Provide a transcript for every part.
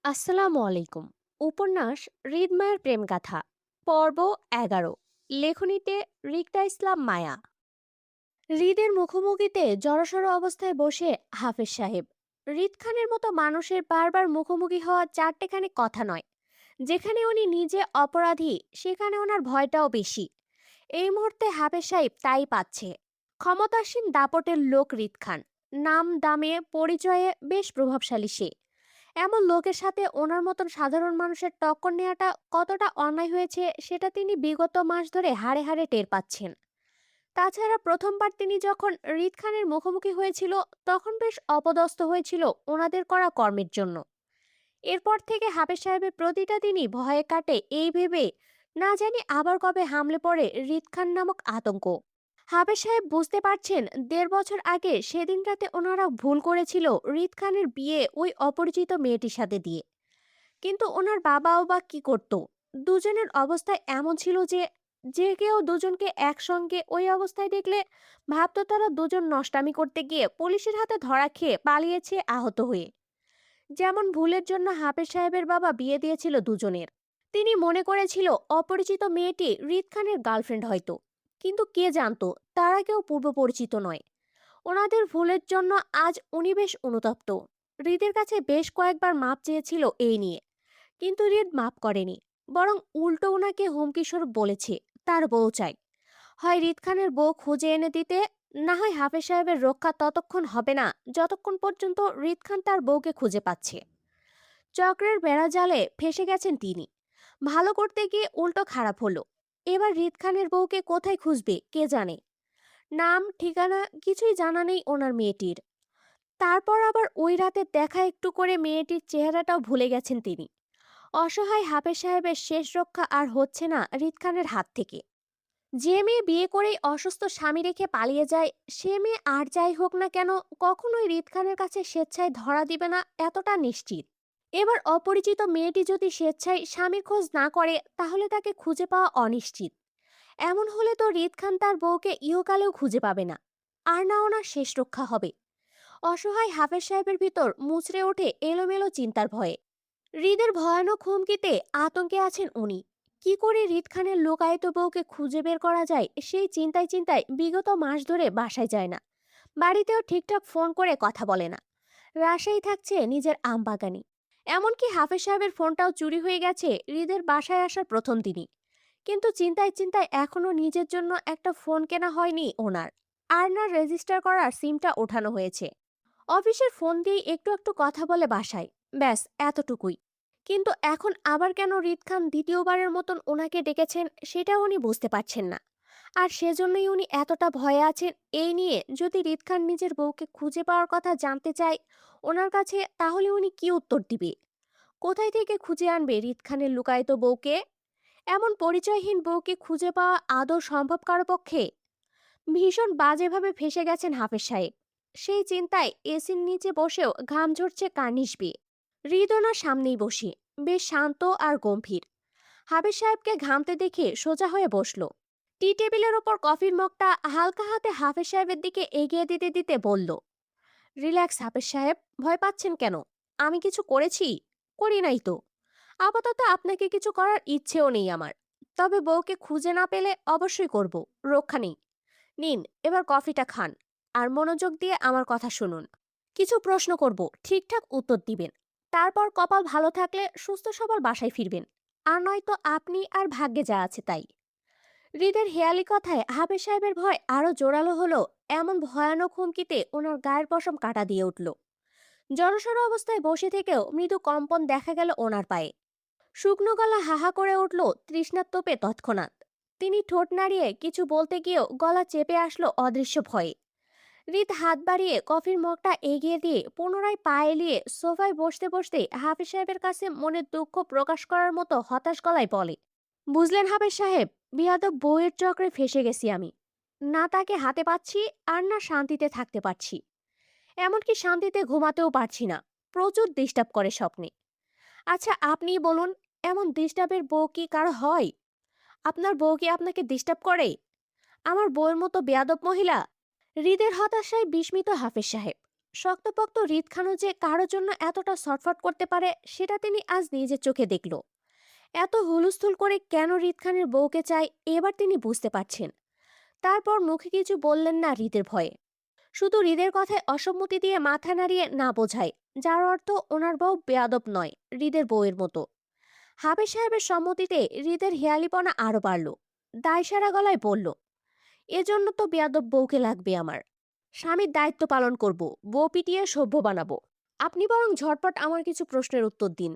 আসসালামু আলাইকুম। উপন্যাস হৃদমায়ার প্রেমগাথা, পর্ব ১১। লেখনীতে রিক্তা ইসলাম মায়া। হৃদের মুখোমুখিতে জড়সড় অবস্থায় বসে হাফেজ সাহেব। হৃদ খানের মতো মানুষের বারবার মুখোমুখি হওয়া চারটেখানি কথা নয়। যেখানে উনি নিজে অপরাধী সেখানে ওনার ভয়টাও বেশি। এই মুহূর্তে হাফেজ সাহেব তাই পাচ্ছে। ক্ষমতাসীন দাপটের লোক হৃদ খান। নাম দামে পরিচয়ে বেশ প্রভাবশালী সে। এমন লোকের সাথে ওনার মতন সাধারণ মানুষের টক্কর নেওয়াটা কতটা অন্যায় হয়েছে সেটা তিনি বিগত মাস ধরে হাড়ে হাড়ে টের পাচ্ছেন। তাছাড়া প্রথমবার তিনি যখন হৃদ খানের মুখোমুখি হয়েছিল তখন বেশ অপদস্থ হয়েছিল ওনাদের করা কর্মের জন্য। এরপর থেকে হাফেজ সাহেবের প্রতিটা দিনই ভয়ে কাটে এই ভেবে, না জানি আবার কবে হামলে পড়ে হৃদ খান নামক আতঙ্ক। হাফেজ সাহেব বুঝতে পারছেন ১.৫ বছর আগে সেদিন রাতে ওনারা ভুল করেছিল হৃদ খানের বিয়ে ওই অপরিচিত মেয়েটির সাথে দিয়ে। কিন্তু ওনার বাবাও বা কি করত? দুজনের অবস্থা এমন ছিল যে যে কেউ দুজনকে একসঙ্গে ওই অবস্থায় দেখলে ভাবতো তারা দুজন নষ্টামি করতে গিয়ে পুলিশের হাতে ধরা খেয়ে পালিয়েছে আহত হয়ে। যেমন ভুলের জন্য হাফেজ সাহেবের বাবা বিয়ে দিয়েছিল দুজনের। তিনি মনে করেছিল অপরিচিত মেয়েটি হৃদ খানের গার্লফ্রেন্ড হয়তো। কিন্তু কে জানতো তারা কেউ পূর্ব পরিচিত নয়। ওনাদের ভুলের জন্য আজ উনি বেশ অনুতপ্ত। হৃদের কাছে বেশ কয়েকবার মাপ চেয়েছিল এই নিয়ে, কিন্তু হৃদ মাপ করেনি। বরং উল্টো ওনাকে হুমকি স্বরূপ বলেছে তার বউ চাই। হয় হৃদ খানের বউ খুঁজে এনে দিতে, না হয় হাফেজ সাহেবের রক্ষা ততক্ষণ হবে না যতক্ষণ পর্যন্ত হৃদ খান তার বউকে খুঁজে পাচ্ছে। চক্রের বেড়াজালে ফেসে গেছেন তিনি। ভালো করতে গিয়ে উল্টো খারাপ হলো। এবার হৃদ খানের বউকে কোথায় খুঁজবে কে জানে। নাম ঠিকানা কিছুই জানা নেই ওনার মেয়েটির। তারপর আবার ওই রাতে দেখা একটু করে মেয়েটির চেহারাটাও ভুলে গেছেন তিনি। অসহায় হাফেজ সাহেবের শেষ রক্ষা আর হচ্ছে না হৃদ খানের হাত থেকে। যে মেয়ে বিয়ে করেই অসুস্থ স্বামী রেখে পালিয়ে যায়, সে মেয়ে আর যাই হোক না কেন কখনোই হৃদ খানের কাছে স্বেচ্ছায় ধরা দিবে না এতটা নিশ্চিত। এবার অপরিচিত মেয়েটি যদি স্বেচ্ছায় স্বামীর খোঁজ না করে তাহলে তাকে খুঁজে পাওয়া অনিশ্চিত। এমন হলে তো হৃদ খান তার বউকে ইহকালেও খুঁজে পাবে না। আর না ওনার শেষ রক্ষা হবে। অসহায় হাফেজ সাহেবের ভিতর মুচড়ে ওঠে এলোমেলো চিন্তার ভয়ে। হৃদের ভয়ানক হুমকিতে আতঙ্কে আছেন উনি। কি করে হৃদ খানের লোকায়িত বউকে খুঁজে বের করা যায় সেই চিন্তায় চিন্তায় বিগত মাস ধরে বাসায় যায় না। বাড়িতেও ঠিকঠাক ফোন করে কথা বলে না। রাশেই থাকছে নিজের আম বাগানে। এমনকি হাফেজ সাহেবের ফোনটাও চুরি হয়ে গেছে হৃদের বাসায় আসার প্রথম দিনই। কিন্তু চিন্তায় চিন্তায় এখনো নিজের জন্য একটা ফোন কেনা হয়নি ওনার। আর না রেজিস্টার করার সিমটা ওঠানো হয়েছে। অফিসের ফোন দিয়ে একটু একটু কথা বলে বাসায়। ব্যাস এতটুকুই। কিন্তু এখন আবার কেন হৃদ খান দ্বিতীয়বারের মতন ওনাকে ডেকেছেন সেটা উনি বুঝতে পারছেন না। আর সেজন্যই উনি এতটা ভয়ে আছেন এই নিয়ে, যদি হৃদ খান নিজের বউকে খুঁজে পাওয়ার কথা জানতে চায় ওনার কাছে তাহলে উনি কি উত্তর দিবে? কোথায় থেকে খুঁজে আনবে হৃদ খানের লুকায়িত বউকে? এমন পরিচয়হীন বউকে খুঁজে পাওয়া আদৌ সম্ভব কারো পক্ষে? ভীষণ বাজেভাবে ফেঁসে গেছেন হাফেজ সাহেব। সেই চিন্তায় এসির নিচে বসেও ঘাম ঝরছে কার্নিশ বেয়ে। হৃদনার সামনেই বসে বেশ শান্ত আর গম্ভীর। হাফেজ সাহেবকে ঘামতে দেখে সোজা হয়ে বসলো। টি টেবিলের ওপর কফির মগটা হালকা হাতে হাফেজ সাহেবের দিকে এগিয়ে দিতে দিতে বলল, রিল্যাক্স হাফেজ সাহেব, ভয় পাচ্ছেন কেন? আমি কিছু করেছি? করি নাই তো। আপাতত আপনাকে কিছু করার ইচ্ছেও নেই আমার। তবে বউকে খুঁজে না পেলে অবশ্যই করব, রক্ষা নেই। নিন, এবার কফিটা খান। আর মনোযোগ দিয়ে আমার কথা শুনুন। কিছু প্রশ্ন করব, ঠিকঠাক উত্তর দিবেন। তারপর কপাল ভালো থাকলে সুস্থ সবল বাসায় ফিরবেন। আর নয়তো আপনি আর ভাগ্যে যা আছে তাই। হৃদের হেয়ালি কথায় হাফেজ সাহেবের ভয় আরো জোরালো হলো। এমন ভয়ানক হুমকিতে ওনার গায়ের পশম কাটা দিয়ে উঠল। জড়সড় অবস্থায় বসে থেকেও মৃদু কম্পন দেখা গেল ওনার পায়ে। শুকনো গলা হাহা করে উঠল তৃষ্ণার তোপে তৎক্ষণাৎ। তিনি ঠোঁট নাড়িয়ে কিছু বলতে গিয়েও গলা চেপে আসলো অদৃশ্য ভয়ে। হৃদ হাত বাড়িয়ে কফির মগটা এগিয়ে দিয়ে পুনরায় পা এলিয়ে সোফায় বসতে বসতে হাফিজ সাহেবের কাছে মনের দুঃখ প্রকাশ করার মতো হতাশ গলায় বলে, বুঝলেন হাফিজ সাহেব, বিয়াদব বউয়ের চক্রে ফেসে গেছি আমি। না তাকে হাতে পাচ্ছি, আর না শান্তিতে থাকতে পারছি। এমনকি শান্তিতে ঘুমাতেও পারছি না। প্রচুর ডিস্টার্ব করে স্বপ্নে। আচ্ছা আপনিই বলুন, এমন ডিস্টার্বের বউ কি কারো হয়? আপনার বউ কি আপনাকে ডিস্টার্ব করে? আমার বউয়ের মতো বেয়াদব মহিলা? হৃদের হতাশায় বিস্মিত হাফেজ সাহেব। শক্তপোক্ত হৃদ খানও যে কারোর জন্য এতটা ছটফট করতে পারে সেটা তিনি আজ নিজের চোখে দেখল। এত হুলস্থুল করে কেন হৃদ খানের বউকে চায় এবার তিনি বুঝতে পারছেন। তারপর মুখে কিছু বললেন না হৃদের ভয়ে, শুধু হৃদের কথায় অসম্মতি দিয়ে মাথা নাড়িয়ে না বোঝায়, যার অর্থ ওনার বউ বেয়াদব নয়, হৃদের বউয়ের মতো। হাফেজ সাহেবের সম্মতিতে হৃদের হেয়ালিপনা আরো বাড়ল। দায়সারা গলায় বলল, এজন্য তো বেয়াদব বউকে লাগবে আমার। স্বামীর দায়িত্ব পালন করব, বউ পিটিয়ে সভ্য বানাবো। আপনি বরং ঝটপট আমার কিছু প্রশ্নের উত্তর দিন।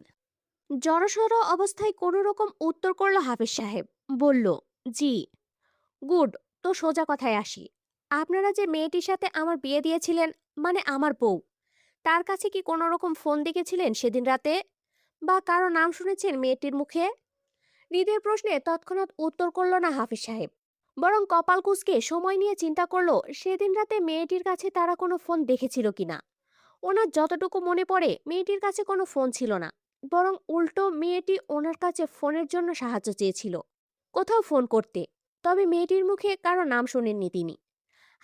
জড়সড় অবস্থায় কোনো রকম উত্তর করল হাফেজ সাহেব। বলল, জি। গুড। তো সোজা কথায় আসি। আপনারা যে মেয়েটির সাথে আমার বিয়ে দিয়েছিলেন, মানে আমার বউ, তার কাছে কি কোনো রকম ফোন দেখেছিলেন সেদিন রাতে? বা কারো নাম শুনেছেন মেয়েটির মুখে? হৃদের প্রশ্নে তৎক্ষণাৎ উত্তর করল না হাফিজ সাহেব, বরং কপাল কুঁচকে সময় নিয়ে চিন্তা করলো সেদিন রাতে মেয়েটির কাছে তারা কোনো ফোন দেখেছিল কিনা। ওনার যতটুকু মনে পড়ে মেয়েটির কাছে কোনো ফোন ছিল না, বরং উল্টো মেয়েটি ওনার কাছে ফোনের জন্য সাহায্য চেয়েছিল, কোথাও ফোন করতে। তবে মেয়েটির মুখে কারো নাম শোনেননি তিনি।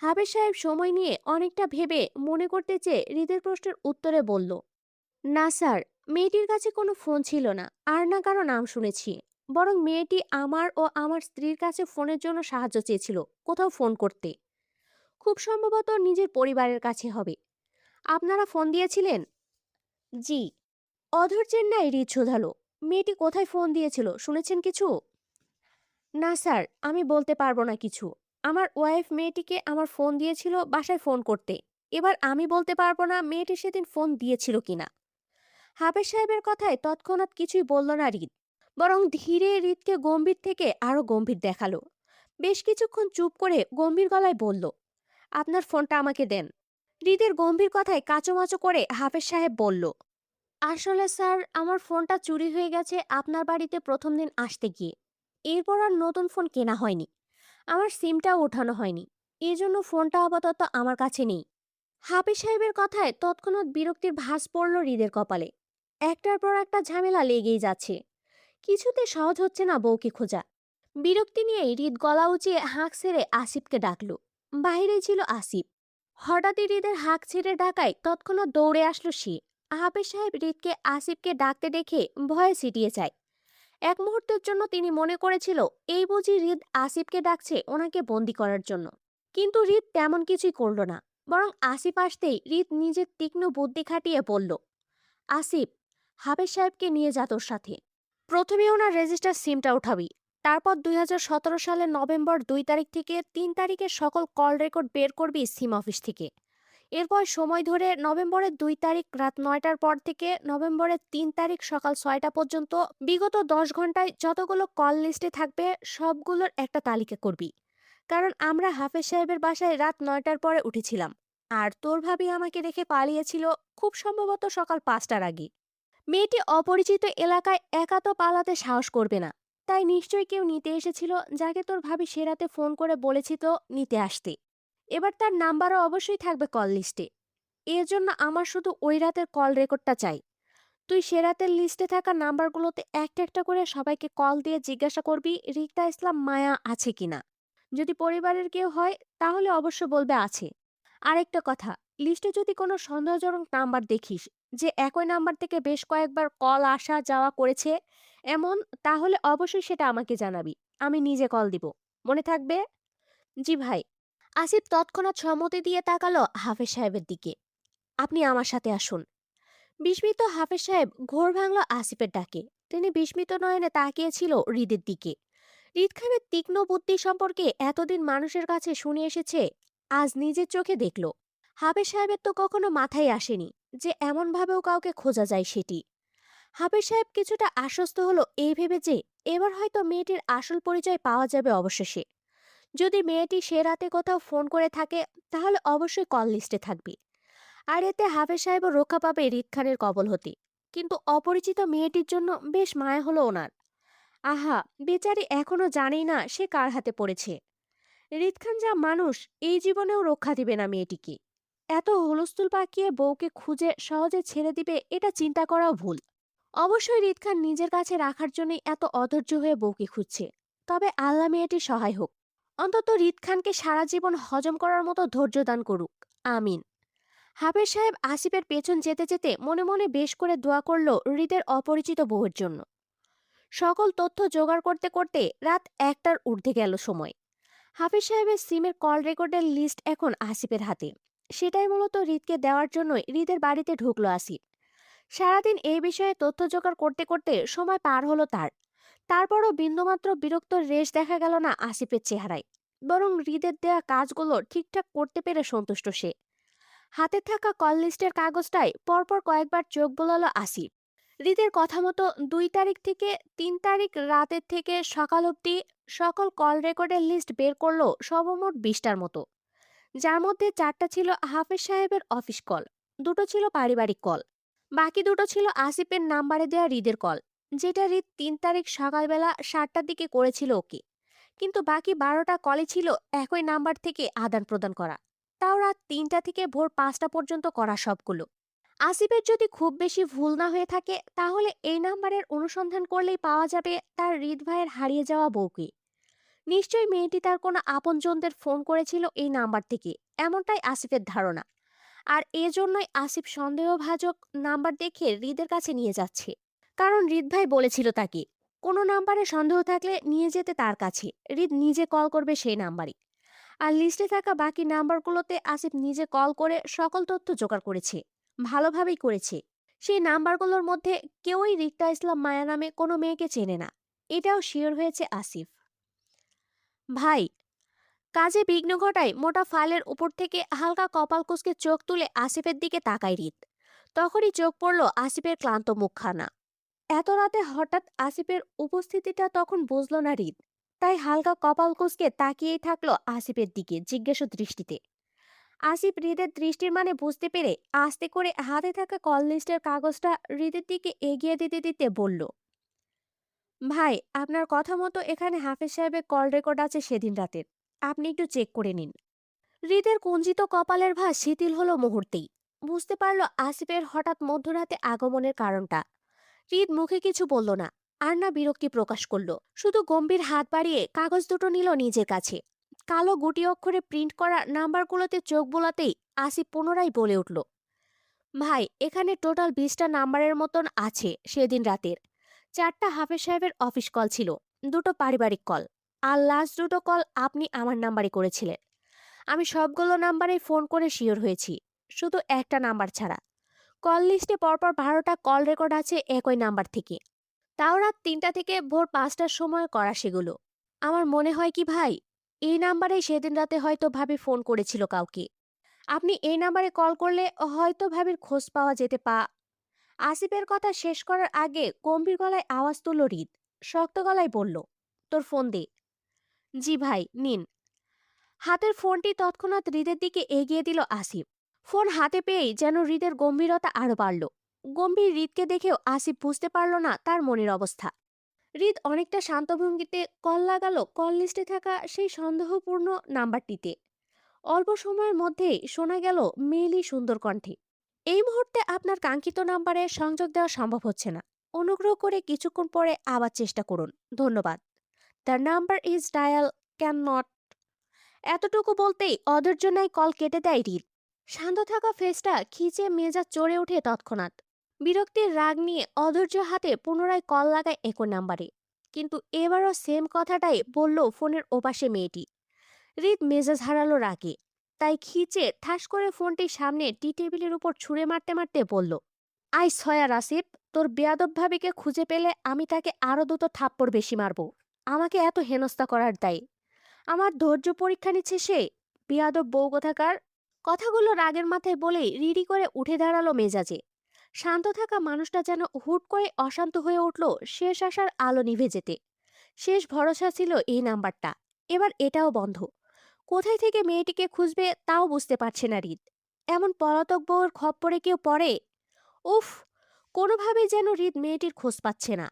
হাফেজ সাহেব সময় নিয়ে অনেকটা ভেবে মনে করতে চেয়ে হৃদের প্রশ্নের উত্তরে বলল, না স্যার, মেয়েটির কাছে কোনো ফোন ছিল না, আর না কারো নাম শুনেছি। বরং মেয়েটি আমার ও আমার স্ত্রীর কাছে ফোনের জন্য সাহায্য চেয়েছিল, কোথাও ফোন করতে। খুব সম্ভবত নিজের পরিবারের কাছে হবে। আপনারা ফোন দিয়েছিলেন? জি। অধৈর্যের ন্যায় হৃদ শোধালো, মেয়েটি কোথায় ফোন দিয়েছিল শুনেছেন কিছু? না স্যার, আমি বলতে পারবো না কিছু। আমার ওয়াইফ মেয়েটিকে আমার ফোন দিয়েছিল বাসায় ফোন করতে। এবার আমি বলতে পারবো না মেয়েটি সেদিন ফোন দিয়েছিল কিনা। হাফেজ সাহেবের কথায় তৎক্ষণাৎ কিছুই বলল না হৃদ, বরং ধীরে হৃদকে গম্ভীর থেকে আরো গম্ভীর দেখালো। বেশ কিছুক্ষণ চুপ করে গম্ভীর গলায় বলল, আপনার ফোনটা আমাকে দেন। হৃদের গম্ভীর কথায় কাঁচোমাচো করে হাফেজ সাহেব বলল, আসলে স্যার, আমার ফোনটা চুরি হয়ে গেছে আপনার বাড়িতে প্রথম দিন আসতে গিয়ে। এরপর আর নতুন ফোন কেনা হয়নি, আমার সিমটাও ওঠানো হয়নি। এই জন্য ফোনটা আপাতত আমার কাছে নেই। হাফেজ সাহেবের কথায় তৎক্ষণাৎ বিরক্তির ভাঁজ পড়ল হৃদের কপালে। একটার পর একটা ঝামেলা লেগেই যাচ্ছে, কিছুতে সহজ হচ্ছে না বউকে খোঁজা। বিরক্তি নিয়ে হৃদ গলা উঁচিয়ে হাঁক ছেড়ে আসিফকে ডাকলো। বাহিরে ছিল আসিফ। হঠাৎই হৃদের হাঁক ছেড়ে ডাকায় তৎক্ষণাৎ দৌড়ে আসলো সে। হাফেজ সাহেব হৃদকে আসিফকে ডাকতে দেখে ভয়ে সিটিয়ে যায়। এক মুহূর্তের জন্য তিনি মনে করেছিল এই বুঝি হৃদ আসিফকে ডাকছে ওনাকে বন্দি করার জন্য। কিন্তু হৃদ তেমন কিছুই করল না, বরং আসিফ আসতেই হৃদ নিজের তীক্ষ্ণ বুদ্ধি খাটিয়ে বলল, আসিফ, হাফেজ সাহেবকে নিয়ে যা তোর সাথে। প্রথমে ওনার রেজিস্টার সিমটা উঠাবি। তারপর 2017 সালের নভেম্বর 2 তারিখ থেকে 3 তারিখের সকল কল রেকর্ড বের করবি সিম অফিস থেকে। এরপর সময় ধরে নভেম্বরের 2 তারিখ রাত 9টার পর থেকে নভেম্বরের 3 তারিখ সকাল 6টা পর্যন্ত বিগত 10 ঘন্টায় যতগুলো কল লিস্টে থাকবে সবগুলোর একটা তালিকা করবি। কারণ আমরা হাফেজ সাহেবের বাসায় রাত 9টার পরে উঠেছিলাম, আর তোর ভাবি আমাকে রেখে পালিয়েছিল খুব সম্ভবত সকাল 5টার আগে। মেয়েটি অপরিচিত এলাকায় একা তো পালাতে সাহস করবে না, তাই নিশ্চয়ই কেউ নিতে এসেছিল, যাকে তোর ভাবি সে রাতে ফোন করে বলেছি তো নিতে আসতে। এবার তার নাম্বারও অবশ্যই থাকবে কল লিস্টে। এর জন্য আমার শুধু ওই রাতের কল রেকর্ডটা চাই। তুই সে রাতের লিস্টে থাকা নাম্বারগুলোতে একটা একটা করে সবাইকে কল দিয়ে জিজ্ঞাসা করবি রিক্তা ইসলাম মায়া আছে কিনা। যদি পরিবারের কেউ হয় তাহলে অবশ্য বলবে আছে। আরেকটা কথা, লিস্টে যদি কোনো সন্দেহজনক নাম্বার দেখিস যে একই নাম্বার থেকে বেশ কয়েকবার কল আসা যাওয়া করেছে এমন, তাহলে অবশ্যই সেটা আমাকে জানাবি। আমি নিজে কল দিব। মনে থাকবে? জি ভাই। আসিফ তৎক্ষণাৎ সম্মতি দিয়ে তাকালো হাফেজ সাহেবের দিকে। আপনি আমার সাথে আসুন। বিস্মিত হাফেজ সাহেব ঘোর ভাঙল আসিফের ডাকে। তিনি বিস্মিত নয়নে তাকিয়েছিল হৃদের দিকে। হৃদ খানের তীক্ষ্ণ বুদ্ধি সম্পর্কে এতদিন মানুষের কাছে শুনে এসেছে, আজ নিজের চোখে দেখল। হাফেজ সাহেবের তো কখনো মাথায় আসেনি যে এমন ভাবেও কাউকে খোঁজা যায় সেটি। হাফেজ সাহেব কিছুটা আশ্বস্ত হলো এই ভেবে যে এবার হয়তো মেয়েটির আসল পরিচয় পাওয়া যাবে অবশেষে। যদি মেয়েটি সে রাতে কোথাও ফোন করে থাকে তাহলে অবশ্যই কল লিস্টে থাকবে। আর এতে হাফেজ সাহেবও রক্ষা পাবে হৃদ খানের কবল হতে। কিন্তু অপরিচিত মেয়েটির জন্য বেশ মায়া হলো ওনার। আহা, বেচারি এখনো জানেই না সে কার হাতে পড়েছে। হৃদ খান যা মানুষ, এই জীবনেও রক্ষা দিবে না মেয়েটিকে। এত হুলস্থুল পাকিয়ে বউকে খুঁজে সহজে ছেড়ে দিবে এটা চিন্তা করাও ভুল। অবশ্যই হৃদ খান নিজের কাছে রাখার জন্যই এত অধৈর্য হয়ে বউকে খুঁজছে। তবে আল্লাহ মেয়েটি সহায় হোক, অন্তত হৃদ খানকে সারা জীবন হজম করার মতো ধৈর্য দান করুক। আমিন। হাফেজ সাহেব আসিফের পেছন যেতে যেতে মনে মনে বেশ করে দোয়া করলো হৃদের অপরিচিত বউয়ের জন্য। সকল তথ্য জোগাড় করতে করতে রাত 1টার ঊর্ধ্বে গেল সময়। হাফিজ সাহেবের সিমের কল রেকর্ডের লিস্ট এখন আসিফের হাতে। সেটাই মূলত হৃদকে দেওয়ার জন্যই হৃদের বাড়িতে ঢুকলো আসিফ। সারাদিন এই বিষয়ে তথ্য জোগাড় করতে করতে সময় পার হলো তার। তারপরও বিন্দুমাত্র বিরক্ত রেশ দেখা গেল না আসিফের চেহারায়। বরং হৃদের দেয়া কাজগুলো ঠিকঠাক করতে পেরে সন্তুষ্ট সে। হাতে থাকা কল লিস্টের কাগজটায় পরপর কয়েকবার চোখ বোলালো আসিফ। হৃদের কথা মতো 2 তারিখ থেকে 3 তারিখ রাতের থেকে সকাল অবধি সকল কল রেকর্ডের লিস্ট বের করলো সর্বমোট 20টার মতো। যার মধ্যে 4টা ছিল হাফেজ সাহেবের অফিস কল, 2টো ছিল পারিবারিক কল, বাকি 2টো ছিল আসিফের নাম্বারে দেওয়া হৃদের কল, যেটা হৃদ 3 তারিখ সকালবেলা 7টার দিকে করেছিল ওকে। কিন্তু বাকি 12টা কলই ছিল একই নাম্বার থেকে আদান প্রদান করা, তাও রাত 3টা থেকে ভোর 5টা পর্যন্ত করা সবগুলো। আসিফের যদি খুব বেশি ভুল না হয়ে থাকে তাহলে এই নাম্বারের অনুসন্ধান করলেই পাওয়া যাবে তার হৃদ ভাইয়ের হারিয়ে যাওয়া বউকে। নিশ্চয়ই মেয়েটি তার কোনো আপনজনদের ফোন করেছিল এই নাম্বার থেকে, এমনটাই আসিফের ধারণা। আর এজন্যই আসিফ সন্দেহভাজক নাম্বার দেখে হৃদের কাছে নিয়ে যাচ্ছে। কারণ হৃদ ভাই বলেছিল তাকে কোনো নাম্বারে সন্দেহ থাকলে নিয়ে যেতে তার কাছে। হৃদ নিজে কল করবে সেই নাম্বারে। আর লিস্টে থাকা বাকি নাম্বারগুলোতে আসিফ নিজে কল করে সকল তথ্য জোগাড় করেছে। ভালোভাবেই করেছে। সেই নাম্বারগুলোর মধ্যে কেউই রিক্তা ইসলাম মায়া নামে কোনো মেয়েকে চেনে না, এটাও শিওর হয়েছে আসিফ। ভাই, কাজে বিঘ্ন ঘটায় মোটা ফাইলের উপর থেকে হালকা কপাল কুঁচকে চোখ তুলে আসিফের দিকে তাকায় হৃদ। তখনই চোখ পড়ল আসিফের ক্লান্ত মুখখানা। এত রাতে হঠাৎ আসিফের উপস্থিতিটা তখন বুঝলো না হৃদ। তাই হালকা কপাল কুঁচকে তাকিয়েই থাকলো আসিফের দিকে জিজ্ঞাসু দৃষ্টিতে। আসিফ হৃদের দৃষ্টির মানে বুঝতে পেরে আস্তে করে হাতে থাকা কল লিস্টের কাগজটা হৃদের দিকে এগিয়ে দিতে দিতে বলল, ভাই, আপনার কথা মতো এখানে হাফেজ সাহেবের কল রেকর্ড আছে সেদিন রাতের। আপনি একটু চেক করে নিন। হৃদের কুঞ্চিত কপালের ভাঁজ শিথিল হলো মুহূর্তেই। বুঝতে পারল আসিফের হঠাৎ মধ্যরাতে আগমনের কারণটা। হৃদ মুখে কিছু বলল না, আর না বিরক্তি প্রকাশ করলো, শুধু গম্ভীর হাত বাড়িয়ে কাগজ দুটো নিল নিজের কাছে। কালো গুটি অক্ষরে প্রিন্ট করা নাম্বারগুলোতে চোখ বোলাতেই আসিফ পুনরায় বলে উঠল, ভাই, এখানে টোটাল 20টা নাম্বারের মতন আছে সেদিন রাতের। 4টা হাফেজ সাহেবের অফিস কল ছিল, 2টো পারিবারিক কল, আর লাস্ট 2টো কল আপনি আমার নাম্বারে করেছিলেন। আমি সবগুলো নাম্বারে ফোন করে শিওর হয়েছি, শুধু একটা নাম্বার ছাড়া। কল লিস্টে পরপর 12টা কল রেকর্ড আছে একই নাম্বার থেকে, তাও রাত 3টা থেকে ভোর 5টার সময় করা সেগুলো। আমার মনে হয় কি ভাই, এই নাম্বারেই সেদিন রাতে হয়তো ভাবি ফোন করেছিল কাউকে। আপনি এই নাম্বারে কল করলে হয়তো ভাবির খোঁজ পাওয়া যেতে আসিফের কথা শেষ করার আগে গম্ভীর গলায় আওয়াজ তুলল হৃদ। শক্ত গলায় বলল, তোর ফোন দে। জি ভাই, নিন। হাতের ফোনটি তৎক্ষণাৎ হৃদের দিকে এগিয়ে দিল আসিফ। ফোন হাতে পেয়েই যেন হৃদের গম্ভীরতা আরো বাড়ল। গম্ভীর হৃদকে দেখেও আসিফ বুঝতে পারল না তার মনের অবস্থা। হৃদ অনেকটা শান্ত ভঙ্গিতে কল লাগালো কল লিস্টে থাকা সেই সন্দেহপূর্ণ নাম্বারটিতে। অল্প সময়ের মধ্যেই শোনা গেল মেয়েলি সুন্দর কণ্ঠে, এই মুহূর্তে আপনার কাঙ্ক্ষিত নাম্বারে সংযোগ দেওয়া সম্ভব হচ্ছে না। অনুগ্রহ করে কিছুক্ষণ পরে আবার চেষ্টা করুন। ধন্যবাদ। The number is dial can not. এতটুকু বলতেই অধৈর্য ন্যায় কল কেটে দেয় হৃদ। শান্ত থাকা ফেসটা খিচে মেজাজ চড়ে ওঠে তৎক্ষণাৎ। বিরক্তির রাগ নিয়ে অধৈর্য হাতে পুনরায় কল লাগায় একই নাম্বারে। কিন্তু এবারও সেম কথাটাই বলল ফোনের ওপাশে মেয়েটি। হৃদ মেজাজ হারালো রাগে। তাই খিচে ঠাস করে ফোনটি সামনে টি টেবিলের উপর ছুঁড়ে মারতে মারতে বলল, আই ছয়া রাসিফ, তোর বেয়াদব ভাবিকে খুঁজে পেলে আমি তাকে আরো 2টো থাপ্পড় বেশি মারবো। আমাকে এত হেনস্থা করার দায় আমার ধৈর্য পরীক্ষা নিচ্ছে সে, বেয়াদব বউ কোথাকার। কথাগুলো রাগের মাথায় বলেই রিড়ি করে উঠে দাঁড়ালো মেজাজে। শান্ত থাকা মানুষটা যেন হুট করে অশান্ত হয়ে উঠল শেষ আসার আলো নিভে যেতে। শেষ ভরসা ছিল এই নাম্বারটা, এবার এটাও বন্ধ। কোথায় থেকে মেয়েটিকে খুঁজবে তাও বুঝতে পারছে না হৃদ। এমন পলাতক বউয়ের খপ্পরে কেউ পড়ে? উফ, কোনোভাবেই যেন হৃদ মেয়েটির খোঁজ পাচ্ছে না।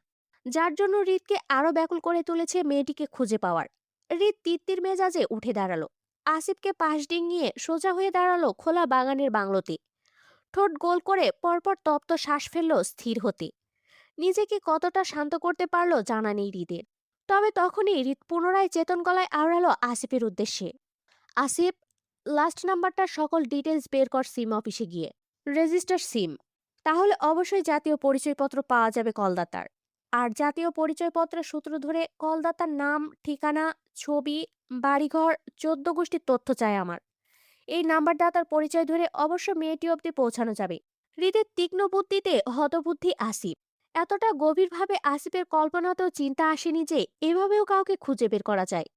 যার জন্য হৃদকে আরো ব্যাকুল করে তুলেছে মেয়েটিকে খুঁজে পাওয়ার। হৃদ তিত্তির মেজাজে উঠে দাঁড়ালো। আসিফকে পাশ ডিঙিয়ে সোজা হয়ে দাঁড়ালো খোলা বাগানের বাংলোতে। ঠোঁট গোল করে পরপর তপ্ত শ্বাস ফেললো স্থির হতে। নিজেকে কতটা শান্ত করতে পারলো জানা নেই হৃদের। তবে তখনই হৃদ পুনরায় চেতন গলায় আওড়ালো আসিফের উদ্দেশ্যে, আসিফ, লাস্ট নাম্বারটার সকল ডিটেলস বের কর সিম অফিসে গিয়ে। রেজিস্টার সিম। তাহলে অবশ্যই জাতীয় পরিচয়পত্র পাওয়া যাবে কলদাতার। আর জাতীয় পরিচয়পত্রের সূত্র ধরে কলদাতার নাম, ঠিকানা, ছবি, বাড়িঘর, 14 গোষ্ঠীর তথ্য চাই আমার। এই নাম্বারদাতার পরিচয় ধরে অবশ্য মেয়েটি অব্দি পৌঁছানো যাবে। হৃদের তীক্ষ্ণ বুদ্ধিতে হতবুদ্ধি আসিফ। এতটা গভীরভাবে আসিফের কল্পনাতেও চিন্তা আসেনি যে এভাবেও কাউকে খুঁজে বের করা যায়।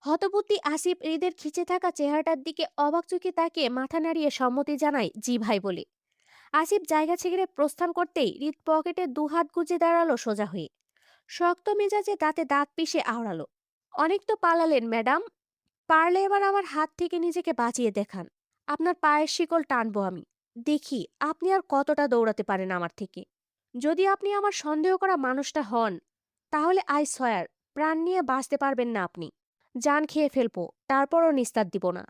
হতবুদ্ধি আসিফ হৃদের খিচে থাকা চেহারাটার দিকে অবাক চোখে তাকিয়ে মাথা নাড়িয়ে সম্মতি জানায়, জি ভাই বলে। আসিফ জায়গা ছেড়ে প্রস্থান করতেই হৃদ পকেটে দুহাত গুজে দাঁড়ালো সোজা হয়ে। শক্ত মেজাজে দাঁতে দাঁত পিষে আওড়ালো, অনেক তো পালালেন ম্যাডাম, পারলে এবার আমার হাত থেকে নিজেকে বাঁচিয়ে দেখান। আপনার পায়ের শিকল টানবো আমি। দেখি আপনি আর কতটা দৌড়াতে পারেন আমার থেকে। যদি আপনি আমার সন্দেহ করা মানুষটা হন, তাহলে আই সয়ার প্রাণ নিয়ে বাঁচতে পারবেন না আপনি। জান খেয়ে ফেলবো, তারপরও নিস্তার দিব না।